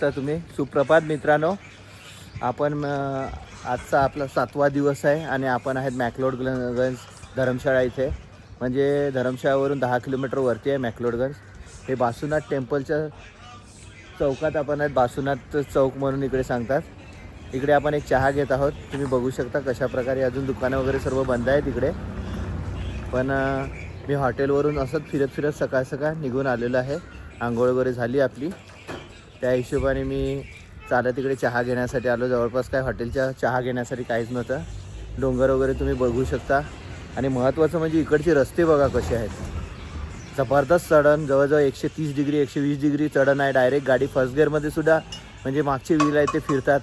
तर तुम्ही सुप्रभात मित्रांनो. आपण आजचा आपला 7वा दिवस आहे आणि आपण आहेत मॅक्लोडगंज धर्मशाळा इथे. म्हणजे धर्मशाळावरून 10 किलोमीटर वरती आहे मॅक्लोडगंज. हे बासुनाथ टेम्पलच्या चौकात आपण आहेत. बासुनाथ चौक म्हणून इकडे सांगतात. इकडे आपण एक चहा घेत आहोत. तुम्ही बघू शकता कशा प्रकारे अजून दुकानं वगैरे सर्व बंद आहेत इकडे. पण मी हॉटेलवरून असंच फिरत फिरत सकाळ सकाळ निघून आलेलो आहे. आंघोळ वगैरे झाली आपली. त्या हिशोबाने मी चालत इकडे चहा घेण्यासाठी आलो. जवळपास काय हॉटेलच्या चहा घेण्यासाठी काहीच नव्हतं. डोंगर वगैरे तुम्ही बघू शकता. आणि महत्त्वाचं म्हणजे इकडचे रस्ते बघा कसे आहेत. जबरदस्त चढण, जवळजवळ 130 डिग्री 120 डिग्री चढण आहे. डायरेक्ट गाडी फर्स्ट गिअरमध्ये सुद्धा, म्हणजे मागचे व्हील आहे ते फिरतात.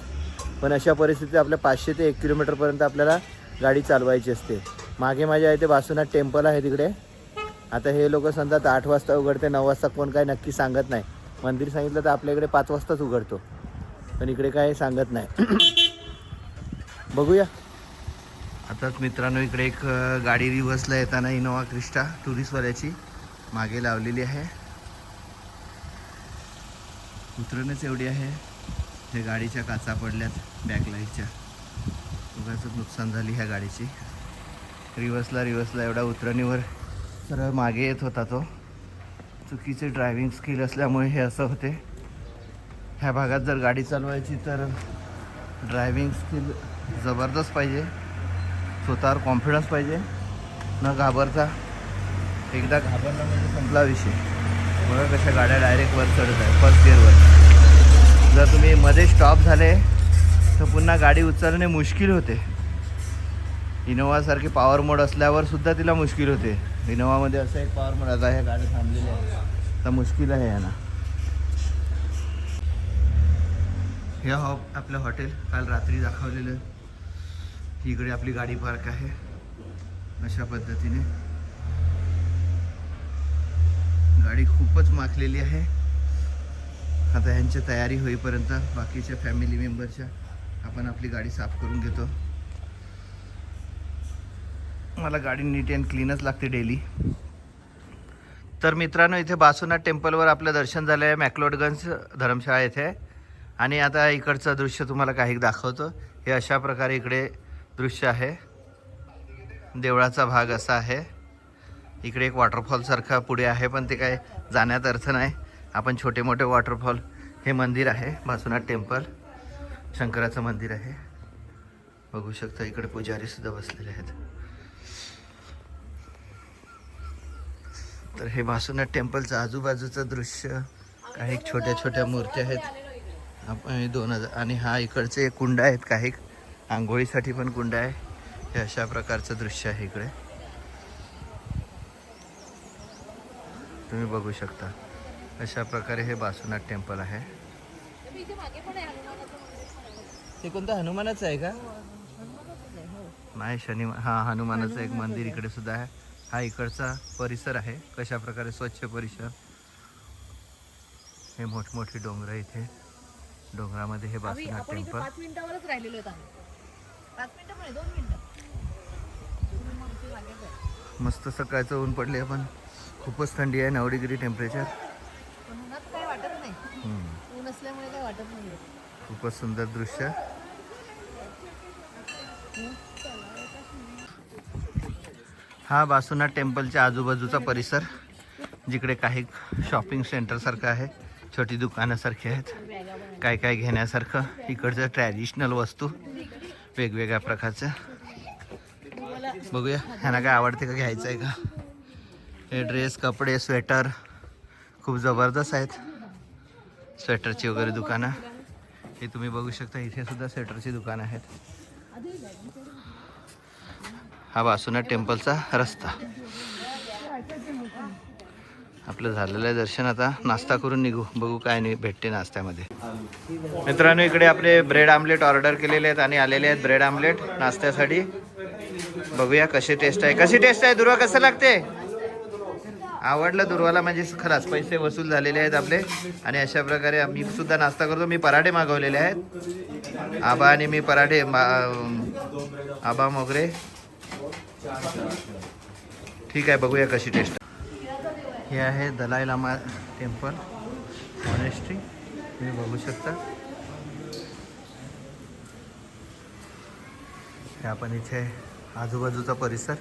पण अशा परिस्थितीत आपल्या 500 ते 1 किलोमीटरपर्यंत आपल्याला गाडी चालवायची असते. मागे माझ्या इथे बासुनाथ टेम्पल आहे तिकडे. आता हे लोक सांगतात 8 वाजता उघडते, 9 वाजता, कोण काय नक्की सांगत नाही. मंदिर सांगितलं तर आपल्याकडे 5 वाजताच उघडतो, पण इकडे काय सांगत नाही. बघूया. आताच मित्रांनो इकडे एक गाडी रिव्हर्सला येताना इनोवा क्रिस्टा टुरिस्टवाल्याची मागे लावलेली आहे. उतरणच एवढी आहे. हे गाडीच्या काचा पडल्यात बॅकलाईटच्या. उगाचच नुकसान झाली ह्या गाडीची. रिव्हर्सला एवढा उतरणीवर सरळ मागे येत होता तो. चुकीचे ड्रायव्हिंग स्किल असल्यामुळे हे असं होते. ह्या भागात जर गाडी चालवायची तर ड्रायव्हिंग स्किल जबरदस्त पाहिजे, स्वतःवर कॉन्फिडन्स पाहिजे, न घाबरता. एकदा घाबरला म्हणजे संपला विषय. बघा कशा गाड्या डायरेक्ट वर चढत आहे फर्स्ट गिअरवर. जर तुम्ही मध्ये स्टॉप झाले तर पुन्हा गाडी उचलणे मुश्किल होते. इनोवासारखी पॉवर मोड असल्यावर सुद्धा तिला मुश्किल होते. इनोवामध्ये असं एक पॉवर मोड, आता ह्या गाड्या थांबलेल्या आहे तर मुश्किल आहे यांना. हे आपलं हॉटेल काल रात्री दाखवलेलं. इकडे आपली गाडी पार्क आहे अशा पद्धतीने. गाडी खूपच माखलेली आहे. आता ह्यांची तयारी होईपर्यंत बाकीच्या फॅमिली मेंबरच्या आपण आपली गाडी साफ करून घेतो. मला गाडी नीट अँड क्लीनच लागते डेली. तर मित्रांनो इथे बासुनाथ टेम्पलवर आपलं दर्शन झालं आहे मॅक्लोडगंज धर्मशाळा येथे. आणि आता इकडचं दृश्य तुम्हाला काही दाखवतो. हे अशा प्रकारे इकडे दृश्य आहे. देवळाचा भाग असा आहे. इकडे एक वॉटरफॉलसारखा पुढे आहे, पण ते काय जाण्यात अर्थ नाही. आपण छोटे मोठे वॉटरफॉल. हे मंदिर आहे बासुनाथ टेम्पल, शंकराचं मंदिर आहे. बघू शकता इकडे पुजारी सुद्धा बसलेले आहेत. तर हे बासुनाथ टेम्पलचं आजूबाजूचं दृश्य. काही छोट्या छोट्या मूर्त्या आहेत. आपण 2000 आणि हा इकडचे कुंड आहेत, काही आंघोळीसाठी पण कुंड आहे. हे अशा प्रकारचं दृश्य आहे इकडे तुम्ही बघू शकता. अशा प्रकारे हे बासुनाथ टेम्पल आहे. ते कोणतं हनुमानाचं आहे का? नाही, हनुमानाचं एक मंदिर इकडे सुद्धा आहे. हा इकडचा परिसर आहे. कशा प्रकारे स्वच्छ परिसर. हे मोठमोठी डोंगर इथे. डोंगरामध्ये हे बासुनाथ टेम्पल. 5 मिनिटावरच राहिलेलो होतो आम्ही. 5 मिनिटं पण 2 मिनिटं. मस्त सकाळचं ऊन पडले, पण खूपच थंडी आहे. 9 डिग्री टेम्परेचर. पण उन्हात काही वाटत नाही. ऊन असल्यामुळे काही वाटत नाही. खूपच सुंदर दृश्य. हा बासुनाथ टेम्पलच्या आजूबाजूचा परिसर, जिकडे काही शॉपिंग सेंटरसारखं आहे. छोटी दुकानासारखी आहेत. काय काय घेण्यासारखं. इकडचं ट्रॅडिशनल वस्तू वेगवेगळ्या प्रकारचं. बघूया ह्यांना काय आवडते का, घ्यायचं आहे का. हे ड्रेस, कपडे, स्वेटर खूप जबरदस्त आहेत. स्वेटरची वगैरे दुकानं हे तुम्ही बघू शकता. इथे सुद्धा स्वेटरची दुकानं आहेत. हा बासुनाथ टेम्पलचा रस्ता. आपलं झालेलं आहे दर्शन. आता नाश्ता करून निघू. बघू काय नाही भेटते नाश्त्यामध्ये. मित्रांनो इकडे आपले ब्रेड आमलेट ऑर्डर केलेले आहेत आणि आलेले आहेत ब्रेड आमलेट नाश्त्यासाठी. बघूया कशी टेस्ट आहे. कशी टेस्ट आहे दुर्वा, कसं लागते? आवडलं दुर्वाला, म्हणजे खलास पैसे वसूल झालेले आहेत आपले. आणि अशा प्रकारे मी सुद्धा नाश्ता करतो. मी पराठे मागवलेले आहेत. आबा आणि मी पराठे. आबा मोगरे. ठीक आहे, बघूया कशी टेस्ट. हे आहे दलाई लामा टेम्पल मॉनेस्ट्री. तुम्ही बघू शकता. हे आपण इथे आजूबाजूचा परिसर,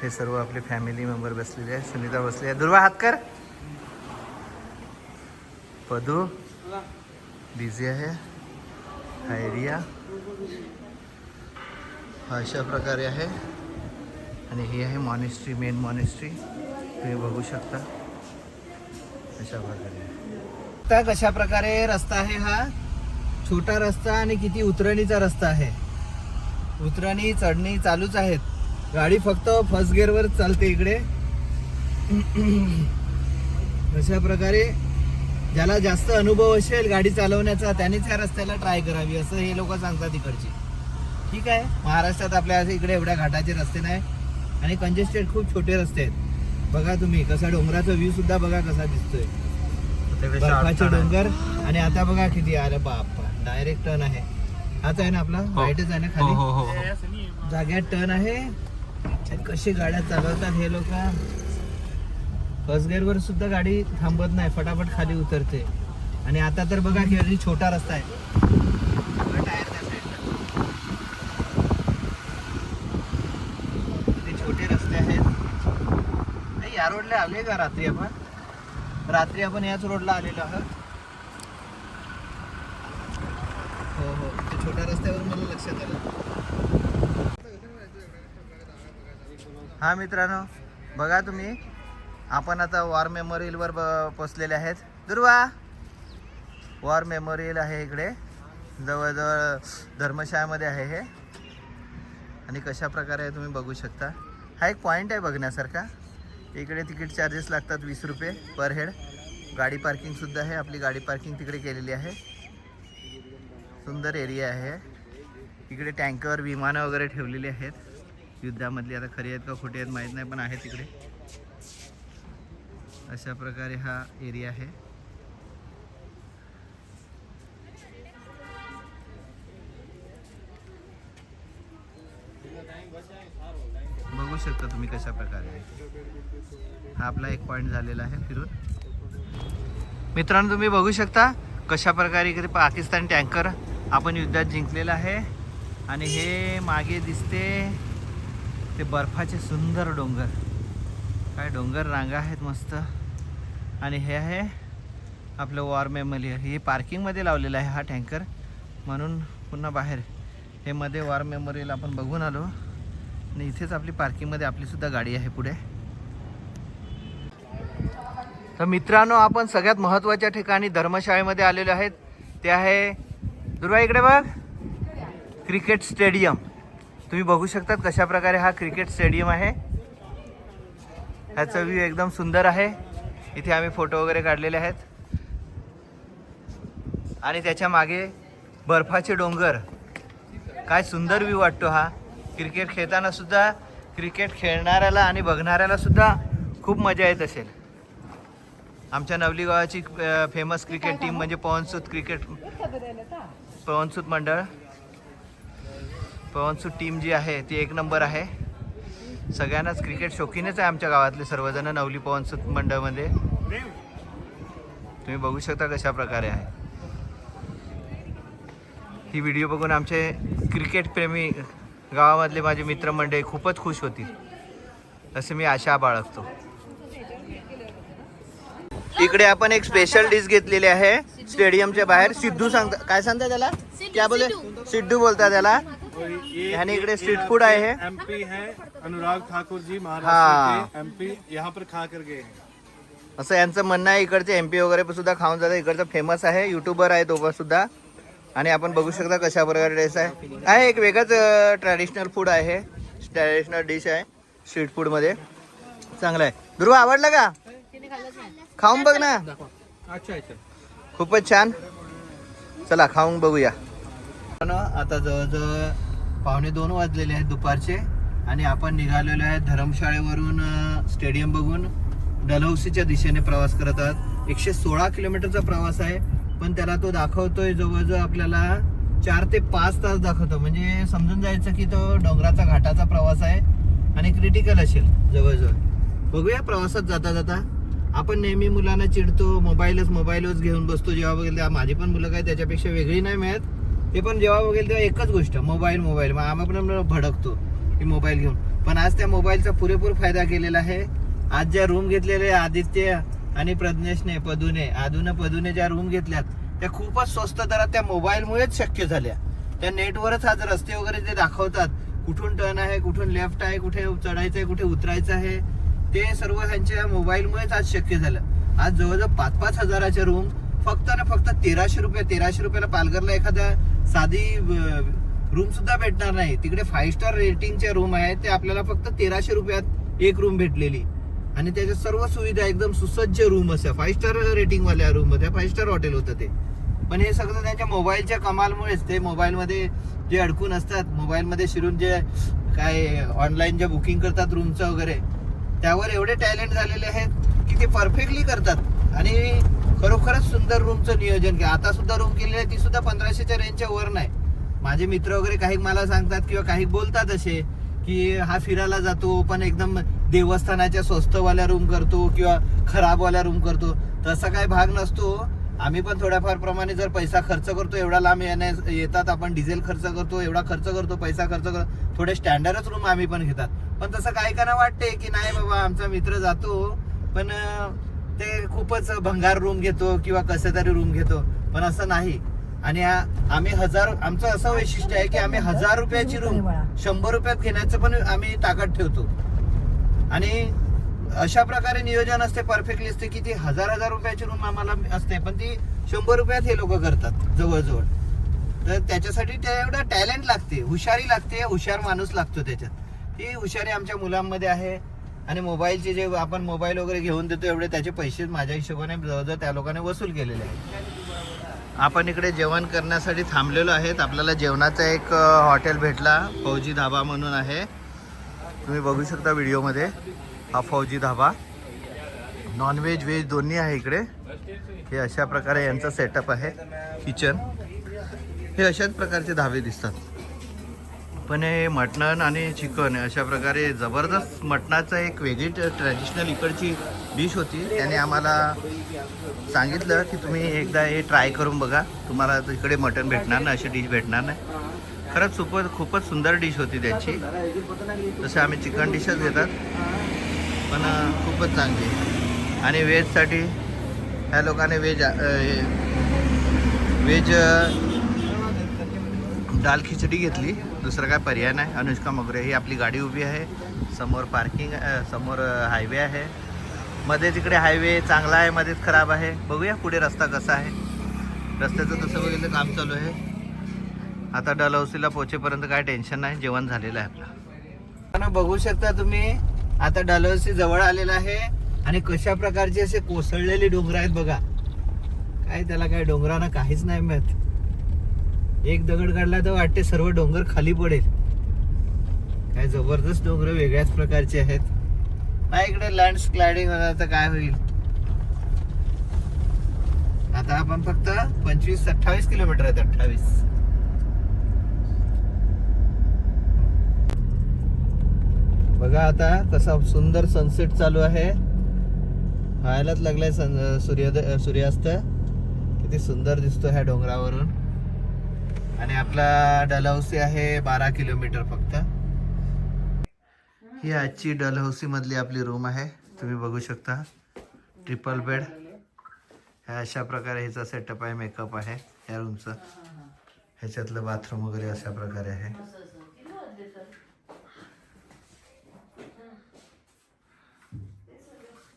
हे सर्व आपले फॅमिली मेंबर बसलेले आहे. सुनीता बसली आहे. दुर्वा हात कर. पदू बिझी आहे. हा एरिया अशा प्रकारे आहे. आणि ही आहे मॉनेस्ट्री, मेन मॉनेस्ट्री. तुम्ही बघू शकता अशा प्रकारे. आता कशा प्रकारे रस्ता आहे हा. छोटा रस्ता आणि किती उतरणीचा रस्ता आहे. उतरणी चढणी चालूच आहेत. गाडी फक्त फर्स्ट गिअरवर चालते इकडे. अशा प्रकारे ज्याला जास्त अनुभव असेल गाडी चालवण्याचा त्यानेच ह्या रस्त्याला ट्राय करावी असं हे लोक सांगतात इकडची. ठीक आहे. महाराष्ट्रात आपल्या इकडे एवढ्या घाटाचे रस्ते नाही आणि कंजेस्टेड खूप छोटे रस्ते आहेत. बघा तुम्ही कसा डोंगराचा व्ह्यू सुद्धा बघा कसा दिसतोय. बर्फाचे डोंगर. आणि आता बघा किती. अरे बापा डायरेक्ट टर्न आहे. हाच आहे ना आपला राईटच आहे ना खाली. जाग्यात टर्न आहे. कशी गाड्या चालवतात हे लोक. फर्स्ट गिअरवर सुद्धा गाडी थांबत नाही, फटाफट खाली उतरते. आणि आता तर बघा की छोटा रस्ता आहे. टायर त्या साईडला किती छोटे रस्ते आहेत. या रोडला आले का रात्री आपण याच रोडला आलेलो आहोत. हो ते छोट्या रस्त्यावर मला लक्षात आलं. हा मित्रांनो बघा तुम्ही, आपण आता वॉर मेमोरियलवर पोचलेले आहेत. दुर्वा वॉर मेमोरियल आहे इकडे जवळजवळ धर्मशाळेमध्ये आहे हे. आणि कशा प्रकारे आहे तुम्ही बघू शकता. हा एक पॉईंट आहे बघण्यासारखा. इकडे तिकीट चार्जेस लागतात 20 रुपये पर हेड. गाडी पार्किंगसुद्धा आहे. आपली गाडी पार्किंग तिकडे केलेली आहे. सुंदर एरिया आहे. इकडे टँकर विमानं वगैरे ठेवलेली आहेत युद्धामधली. आता खरी आहेत का खोटी आहेत माहीत नाही पण आहेत तिकडे. अशा प्रकारे हा एरिया आहे. बघू शकता तुम्ही कशा प्रकारे आहे. हा आपला एक पॉईंट झालेला आहे फिरून. मित्रांनो तुम्ही बघू शकता कशा प्रकारे इकडे पाकिस्तान टँकर आपण युद्धात जिंकलेला आहे. आणि हे मागे दिसते ते बर्फाचे सुंदर डोंगर. काय डोंगर रांगा आहेत मस्त. आणि हे आहे आपलं वॉर मेमोरियल. हे पार्किंगमध्ये लावलेलं आहे हा टँकर म्हणून पुन्हा बाहेर हे मध्ये वॉर मेमोरियल आपण बघून आलो. आणि इथेच आपली पार्किंगमध्ये आपलीसुद्धा गाडी आहे पुढे. तर मित्रांनो आपण सगळ्यात महत्त्वाच्या ठिकाणी धर्मशाळेमध्ये आलेलो आहेत. ते आहे दुर्वा इकडे बघ क्रिकेट स्टेडियम. तुम्ही बघू शकता कशा प्रकारे हा क्रिकेट स्टेडियम आहे. ह्याचा व्ह्यू एकदम सुंदर आहे. इथे आम्ही फोटो वगैरे काढलेले आहेत. आणि त्याच्या मागे बर्फाचे डोंगर. काय सुंदर व्ह्यू वाटतो हा. क्रिकेट खेळताना सुद्धा क्रिकेट खेळणाऱ्याला आणि बघणाऱ्याला सुद्धा खूप मजा येत असेल. आमच्या नवली गावाची फेमस क्रिकेट टीम म्हणजे पवनसूत मंडळ. पवनसूत टीम जी आहे ती एक नंबर आहे. सगळ्यांनाच क्रिकेट शौकीनच आहे आमच्या गावातले सर्वजण नवली पवनसूत मंडळमध्ये. तुम्ही बघू शकता कशा प्रकारे आहे. ही व्हिडिओ बघून आमचे क्रिकेट प्रेमी गावामधले माझे मित्रमंडळी खूपच खुश होतील असे मी आशा बाळगतो. इकडे आपण एक स्पेशल डिश घेतलेली आहे स्टेडियमच्या बाहेर. सिद्धू सांगता काय सांगता त्याला क्या बोले सिद्धू बोलता त्याला. आणि इकडे स्ट्रीट फूड आहे हे. एमपी है अनुराग ठाकुर जी महाराष्ट्र के एमपी यहाँ पर खा कर गए. असं यांचं म्हणणं आहे. इकडचे एमपी वगैरे सुद्धा खाऊन जातात. इकडचं फेमस आहे. युट्यूबर आहे तो सुद्धा. आणि आपण बघू शकता कशा प्रकारे ड्रेस आहे. एक वेगळंच ट्रॅडिशनल फूड आहे. ट्रॅडिशनल डिश आहे स्ट्रीट फूडमध्ये. चांगलं आहे. ध्रुव आवडलं का. खाऊन बघ ना. अच्छा अच्छा खूपच छान. चला खाऊन बघूया. आता जवळजवळ 1:45 वाजलेले आहेत दुपारचे. आणि आपण निघालेलो आहे धर्मशाळेवरून स्टेडियम बघून डलहौसीच्या दिशेने प्रवास करत आहात. 116 किलोमीटरचा प्रवास आहे. पण त्याला तो दाखवतोय जवळजवळ आपल्याला 4 ते 5 तास दाखवतो. म्हणजे समजून जायचं की तो डोंगराचा घाटाचा प्रवास आहे आणि क्रिटिकल असेल जवळजवळ. बघूया प्रवासात जाता जाता आपण नेहमी मुलांना चिडतो, मोबाईलच घेऊन बसतो. जेव्हा बघेल तेव्हा, माझी पण मुलं काय त्याच्यापेक्षा वेगळी नाही मिळत, ते पण जेव्हा बघेल तेव्हा एकच गोष्ट, मोबाईल. मग आम्ही पण भडकतो की मोबाईल घेऊन. पण आज त्या मोबाईलचा पुरेपूर फायदा केलेला आहे. आज ज्या रूम घेतलेले आदित्य आणि प्रज्ञेशने, पदूने ज्या रूम घेतल्यात त्या खूपच स्वस्त दरात त्या मोबाईलमुळेच शक्य झाल्या. त्या नेटवरच आज रस्ते वगैरे जे दाखवतात, कुठून टर्न आहे, कुठून लेफ्ट आहे, कुठे चढायचं आहे, कुठे उतरायचं आहे, ते सर्व ह्यांच्या मोबाईलमुळेच आज शक्य झालं. आज जवळजवळ 5-5 हजाराच्या रूम फक्त 1300 रुपयाला पालघरला एखाद्या साधी रूम सुद्धा भेटणार नाही. तिकडे 5 स्टार रेटिंगच्या रूम आहेत, ते आपल्याला फक्त 1300 रुपयात एक रूम भेटलेली. आणि त्याच्या सर्व सुविधा एकदम सुसज्ज रूम अशा 5 स्टार रेटिंग वाल्या रूम मध्ये, 5 स्टार हॉटेल होतं ते. पण हे सगळं त्यांच्या मोबाईलच्या कमालमुळेच. ते मोबाईलमध्ये जे अडकून असतात, मोबाईलमध्ये शिरून जे काय ऑनलाईन जे बुकिंग करतात रूमचं वगैरे, त्यावर एवढे टॅलेंट झालेले आहेत की ते परफेक्टली करतात. आणि खरोखरच सुंदर रूमचं नियोजन केलं. आता सुद्धा रूम केलेली आहे, ती सुद्धा 1500च्या रेंजच्या वर नाही. माझे मित्र वगैरे काही मला सांगतात किंवा काही बोलतात असे की हा फिरायला जातो पण एकदम देवस्थानाच्या स्वस्तवाल्या रूम करतो किंवा खराबवाल्या रूम करतो. तसा काही भाग नसतो. आम्ही पण थोड्याफार प्रमाणे जर पैसा खर्च करतो, एवढा लांब येतात आपण, डिझेल खर्च करतो, एवढा खर्च करतो, पैसा खर्च करतो, थोडे स्टँडर्डच रूम आम्ही पण घेतात. पण तसं काही काना वाटते की नाही बाबा आमचा मित्र जातो पण ते खूपच भंगार रूम घेतो किंवा कसे तरी रूम घेतो, पण असं नाही. आणि आम्ही आमचं असं वैशिष्ट्य आहे की आम्ही 1000 रुपयाची रूम 100 रुपयात घेण्याचं पण आम्ही ताकद ठेवतो. आणि अशा प्रकारे नियोजन असते, परफेक्टली असते की ती 1000 रुपयाची रूम आम्हाला असते, पण ती 100 रुपयात हे लोक करतात जवळजवळ. तर त्याच्यासाठी त्या एवढं टॅलेंट लागते, हुशारी लागते, हुशार माणूस लागतो त्याच्यात. ती हुशारी आमच्या मुलांमध्ये आहे. आणि मोबाईलचे जे आपण मोबाईल वगैरे घेऊन देतो, एवढे त्याचे पैसे माझ्या हिशोबाने जवळजवळ त्या लोकांनी वसूल केलेले आहेत. आपण इकडे जेवण करण्यासाठी थांबलेलो आहेत. आपल्याला जेवणाचा एक हॉटेल भेटला, फौजी धाबा म्हणून आहे. तुम्ही बघू शकता व्हिडिओमध्ये. हा फौजी धाबा, नॉनव्हेज व्हेज दोन्ही आहे इकडे. हे अशा प्रकारे यांचा सेटअप आहे. किचन हे अशाच प्रकारचे धाबे दिसतात. पण हे मटण आणि चिकन अशा प्रकारे जबरदस्त. मटणाचं एक वेगळी ट्रॅडिशनल इकडची डिश होती. त्याने आम्हाला सांगितलं की तुम्ही एकदा हे ट्राय करून बघा, तुम्हाला इकडे मटण भेटणार नाही, अशी डिश भेटणार नाही. खरंच खूपच सुंदर डिश होती त्यांची. तसं आम्ही चिकन डिशच घेतात, पण खूपच चांगली. आणि व्हेजसाठी ह्या लोकांनी व्हेज दाल खिचडी घेतली, दुसरं काय पर्याय नाही. अनुष्का मोगरे ही आपली गाडी उभी आहे. समोर पार्किंग, समोर हायवे आहे. मध्ये तिकडे हायवे चांगला आहे, मध्येच खराब आहे. बघूया पुढे रस्ता कसा आहे. रस्त्याचं तसं बघितलं काम चालू आहे. आता डलहौसीला पोहोचेपर्यंत काय टेन्शन नाही, जेवण झालेलं आहे आपलं. बघू शकता तुम्ही, आता डलहौसी जवळ आलेला आहे. आणि कशा प्रकारचे असे कोसळलेले डोंगर आहेत बघा. काय त्याला काय डोंगरांना काहीच नाही मिळत. एक दगड काढला तर वाटते सर्व डोंगर खाली पडेल. काय जबरदस्त डोंगर वेगळ्याच प्रकारचे आहेत. नाही इकडे लँड स्लायडिंग होणार तर काय होईल. आता आपण फक्त 25-28 किलोमीटर आहेत. 28. बघा आता कसा सुंदर सनसेट चालू आहे. व्हायलाच लागलाय सूर्यास्त. किती सुंदर दिसतो ह्या डोंगरावरून. आणि आपला डलहौसी आहे 12 किलोमीटर फक्त. ही आजची डलहौसी मधली आपली रूम आहे. तुम्ही बघू शकता, ट्रिपल बेड. ह्या अशा प्रकारे ह्याचा सेटअप आहे, मेकअप आहे ह्या रूमचं. ह्याच्यातलं बाथरूम वगैरे अशा प्रकारे आहे.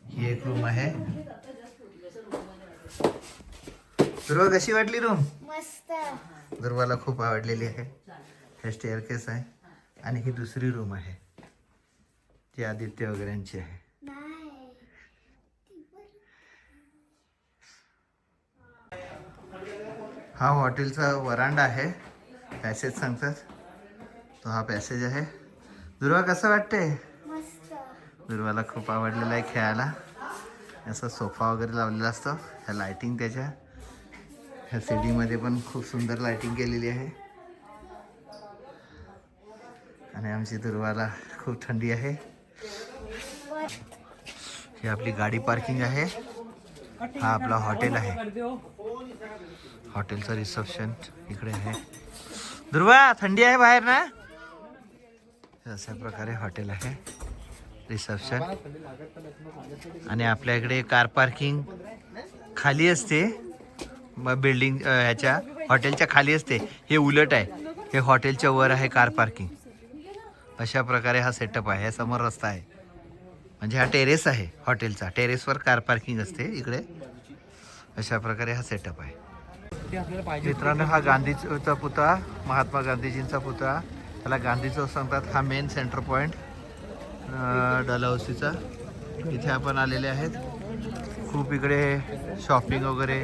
ही एक रूम आहे. ध्रुव कशी वाटली रूम? मस्त. ध्रुवाला खूप आवडलेली आहे. हे स्टेअरकेस आहे. आणि ही दुसरी रूम आहे जी आदित्य वगैरेंची आहे. हा हॉटेलचा वरांडा आहे, पॅसेज सांगतात. तो हा पॅसेज आहे. ध्रुवा कसं वाटते? ध्रुवाला खूप आवडलेला आहे खेळायला. असा सोफा वगैरे लावलेला असतो. ह्या लायटिंग त्याच्या ह्या सीडीमध्ये पण खूप सुंदर लायटिंग केलेली आहे. आणि आमची ध्रुवाला खूप थंडी आहे. ही आपली गाडी पार्किंग आहे. हा आपला हॉटेल आहे. हॉटेलचं रिसेप्शन इकडे आहे. ध्रुवा थंडी आहे बाहेर ना. अशा प्रकारे हॉटेल आहे. रिसेप्शन आणि आपल्या इकडे कार पार्किंग खाली असते. मग बिल्डिंग ह्याच्या हॉटेलच्या खाली असते. हे उलट आहे. हे हॉटेलच्या वर आहे कार पार्किंग. अशा प्रकारे हा सेटअप आहे. समोर रस्ता आहे म्हणजे हा टेरेस आहे हॉटेलचा. टेरेसवर कार पार्किंग असते इकडे. अशा प्रकारे हा सेटअप आहे. मित्रांनो हा गांधीचा पुतळा, महात्मा गांधीजींचा पुतळा, त्याला गांधी चौक सांगतात. हा मेन सेंटर पॉईंट डलहौसीचा. इथे आपण आलेले आहेत. खूप इकडे शॉपिंग वगैरे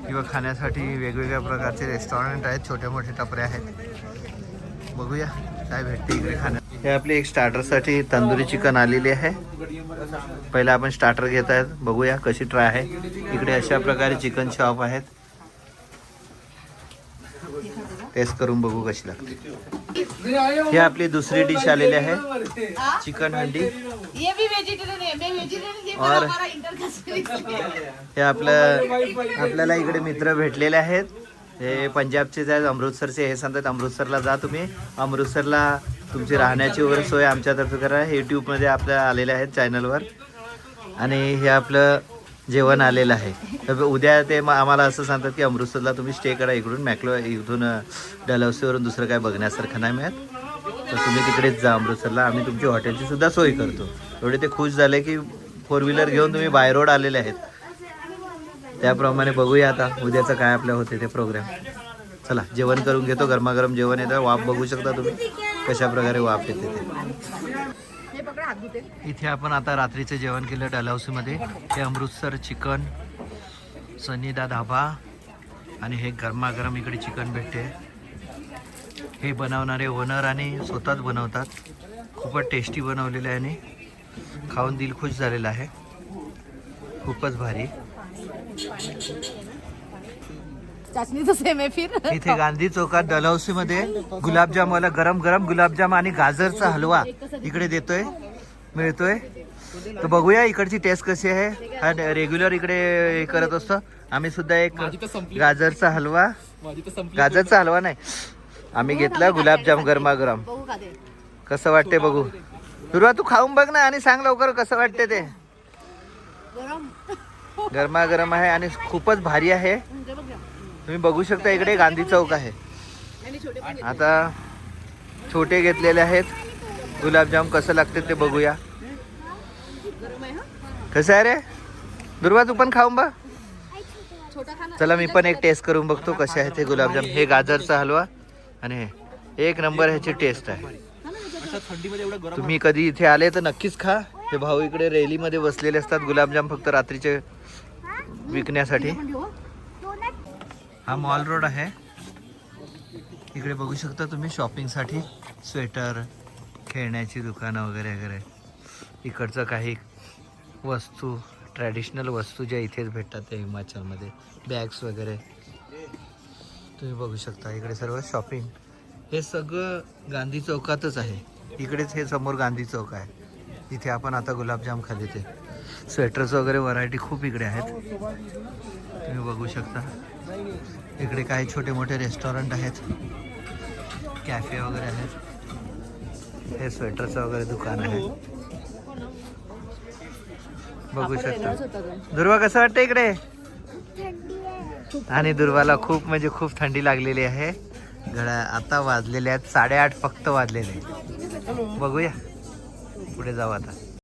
किंवा खाण्यासाठी वेगवेगळ्या प्रकारचे रेस्टॉरंट आहेत. छोटे मोठे टपरे आहेत. बघूया काय भेटते इकडे खाण्यात. हे आपली एक स्टार्टरसाठी तंदुरी चिकन आलेली आहे. पहिला आपण स्टार्टर घेत आहेत. बघूया कशी ट्राय आहे. इकडे अशा प्रकारे चिकन शॉप आहेत. टेस्ट करून बघू कशी लागते. ही आपली दुसरी डिश आलेली आहे चिकन हंडी. ये भी वेजिटेरियन है, मैं वेजिटेरियन, ये और हमारा इंटर. हे आपल्याला इकडे मित्र भेटलेले आहेत. हे पंजाबचेच आहेत, अमृतसरचे. हे सांगतात अमृतसरला जा तुम्ही. अमृतसरला तुमची राहण्याची वगैरे सोय आमच्यातर्फे करा. हे यूट्यूबमध्ये आपल्या आलेले आहेत चॅनलवर. आणि हे आपलं जेवण आलेलं आहे. तर उद्या ते आम्हाला असं सांगतात की अमृतसरला तुम्ही स्टे करा. इकडून इथून डलहौसीवरून दुसरं काय बघण्यासारखं नाही मिळत. तर तुम्ही तिकडेच जा अमृतसरला. आम्ही तुमची हॉटेलची सुद्धा सोय करतो. एवढे ते खुश झाले की 4 व्हीलर घेऊन तुम्ही बाय रोड आलेले आहेत. त्याप्रमाणे बघूया आता उद्याचं काय आपल्या होते ते प्रोग्राम. चला जेवण करून घेतो. गरमागरम जेवण येतं. वाफ बघू शकता तुम्ही कशा प्रकारे वाफ येते ते. इथे आपण आता रात्रीचं जेवण केलं डलहौसीमध्ये. हे अमृतसर चिकन, सनीदा धाबा. आणि हे गरमागरम इकडे चिकन भेटते. हे बनवणारे ओनर आणि स्वतःच बनवतात. खूपच टेस्टी बनवलेलं आहे आणि खाऊन दिल खुश झालेलं आहे. खूपच भारी. इथे गांधी चौकात डलहौसीमध्ये गुलाबजामवाला गरम गरम गुलाबजाम आणि गाजरचा हलवा इकडे देतोय, मिळतोय. तर बघूया इकडची टेस्ट कशी आहे. हा रेग्युलर इकडे करत असतो आम्ही सुद्धा. एक गाजरचा हलवा, गाजरचा हलवा नाही, आम्ही घेतला गुलाबजाम गरमागरम. कसं वाटते बघू. दुर्वा तू खाऊन बघ ना आणि सांग लवकर कसं वाटते ते. गरमागरम आहे आणि खूपच भारी आहे. तुम्ही बघू शकता इकडे गांधी चौक आहे. आता छोटे घेतलेले आहेत गुलाबजाम. कसं लागते ते बघूया. कसं आहे रे दुर्वा तू पण खाऊन बघ. चला मी पण एक टेस्ट करून बघतो कसे आहे ते गुलाबजाम. हे गाजरचा हलवा आणि हे एक नंबर ह्याची टेस्ट आहे. तुम्ही कधी इथे आले तर नक्कीच खा. हे भाऊ इकडे रेलीमध्ये बसलेले असतात गुलाबजाम फक्त रात्रीचे विकण्यासाठी. हा मॉल रोड आहे. इकडे बघू शकता तुम्ही शॉपिंगसाठी स्वेटर, खेळण्याची दुकानं वगैरे वगैरे. इकडचं काही वस्तू, ट्रॅडिशनल वस्तू ज्या इथेच भेटतात त्या हिमाचलमध्ये, बॅग्स वगैरे तुम्ही बघू शकता. इकडे सर्व शॉपिंग. हे सगळं गांधी चौकातच आहे. इकडेच हे समोर गांधी चौक आहे. इथे आपण आता गुलाबजाम खाल्ले ते. स्वेटर्स वगैरे व्हरायटी खूप इकडे आहेत तुम्ही बघू शकता. इकडे काही छोटे मोठे रेस्टॉरंट आहेत, कॅफे वगैरे आहेत. हे स्वेटरचं वगैरे दुकान आहे बघू शकता. दुर्वा कसं वाटतं इकडे. आणि दुर्वाला खूप म्हणजे खूप थंडी लागलेली आहे. घड्या आता वाजलेले आहेत 8:30 फक्त वाजलेले. बघूया पुढे जाऊ आता.